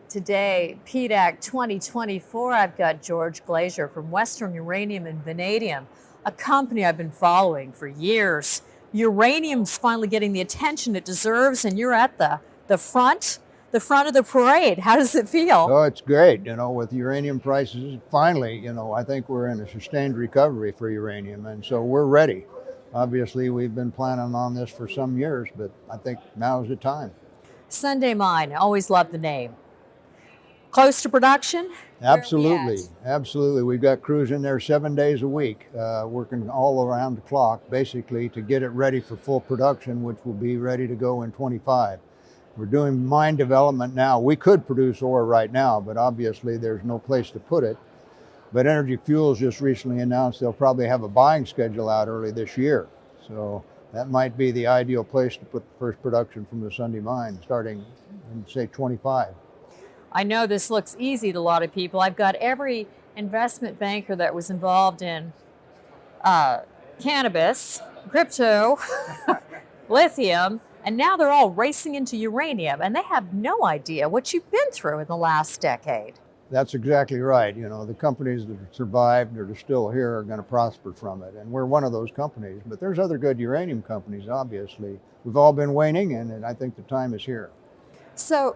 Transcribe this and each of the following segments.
Today, PDAC 2024, I've got George Glasier from Western Uranium and Vanadium, a company I've been following for years. Uranium's finally getting the attention it deserves, and you're at the front of the parade. How does it feel? Oh, it's great. With uranium prices, finally, I think we're in a sustained recovery for uranium, and so we're ready. Obviously, we've been planning on this for some years, but I think now's the time. Sunday Mine, I always loved the name. Close to production? Absolutely, absolutely. We've got crews in there 7 days a week, working all around the clock, basically, to get it ready for full production, which will be ready to go in 25. We're doing mine development now. We could produce ore right now, but obviously there's no place to put it. But Energy Fuels just recently announced they'll probably have a buying schedule out early this year. So that might be the ideal place to put the first production from the Sunday Mine, starting in, say, 25. I know this looks easy to a lot of people. I've got every investment banker that was involved in cannabis, crypto, lithium, and now they're all racing into uranium, and they have no idea what you've been through in the last decade. That's exactly right. The companies that have survived or are still here are going to prosper from it, and we're one of those companies. But there's other good uranium companies, obviously. We've all been waning, and I think the time is here. So,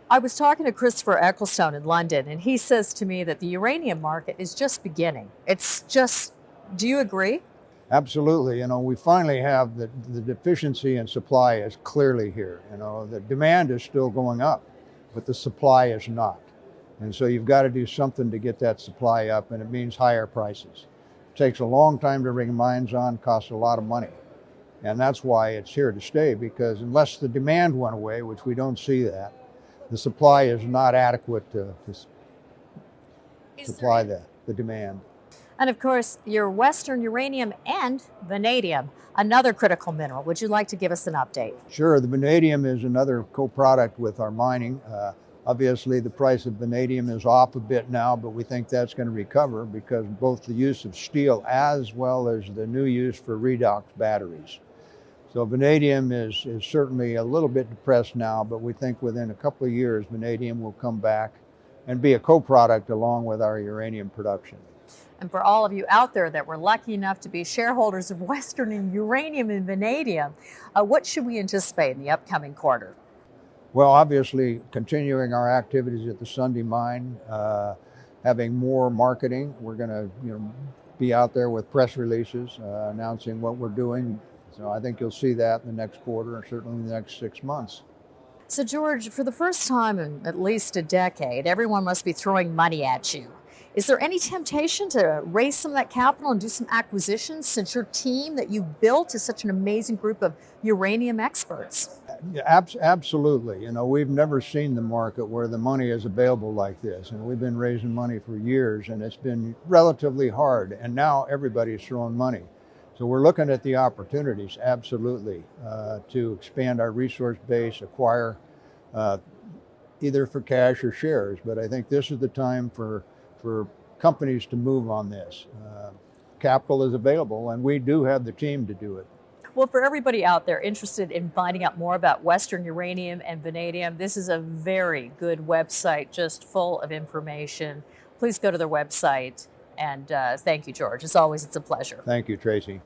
I was talking to Christopher Ecclestone in London, and he says to me that the uranium market is just beginning. Do you agree? Absolutely. We finally have the deficiency in supply is clearly here. The demand is still going up, but the supply is not. And so you've got to do something to get that supply up, and it means higher prices. It takes a long time to bring mines on, costs a lot of money. And that's why it's here to stay, because unless the demand went away, which we don't see that, the supply is not adequate to supply the demand. And of course, your Western Uranium and Vanadium, another critical mineral. Would you like to give us an update? Sure. The vanadium is another co-product with our mining. Obviously, the price of vanadium is off a bit now, but we think that's going to recover because both the use of steel as well as the new use for redox batteries. So vanadium is certainly a little bit depressed now, but we think within a couple of years, vanadium will come back and be a co-product along with our uranium production. And for all of you out there that were lucky enough to be shareholders of Western Uranium and Vanadium, what should we anticipate in the upcoming quarter? Well, obviously, continuing our activities at the Sunday Mine, having more marketing. We're going to be out there with press releases announcing what we're doing. So I think you'll see that in the next quarter and certainly in the next 6 months. So George, for the first time in at least a decade, everyone must be throwing money at you. Is there any temptation to raise some of that capital and do some acquisitions since your team that you built is such an amazing group of uranium experts? Absolutely. We've never seen the market where the money is available like this. And we've been raising money for years, and it's been relatively hard. And now everybody's throwing money. So we're looking at the opportunities, absolutely, to expand our resource base, acquire either for cash or shares. But I think this is the time for companies to move on this. Capital is available, and we do have the team to do it. Well, for everybody out there interested in finding out more about Western Uranium and Vanadium, this is a very good website, just full of information. Please go to their website. And thank you, George. As always, it's a pleasure. Thank you, Tracy.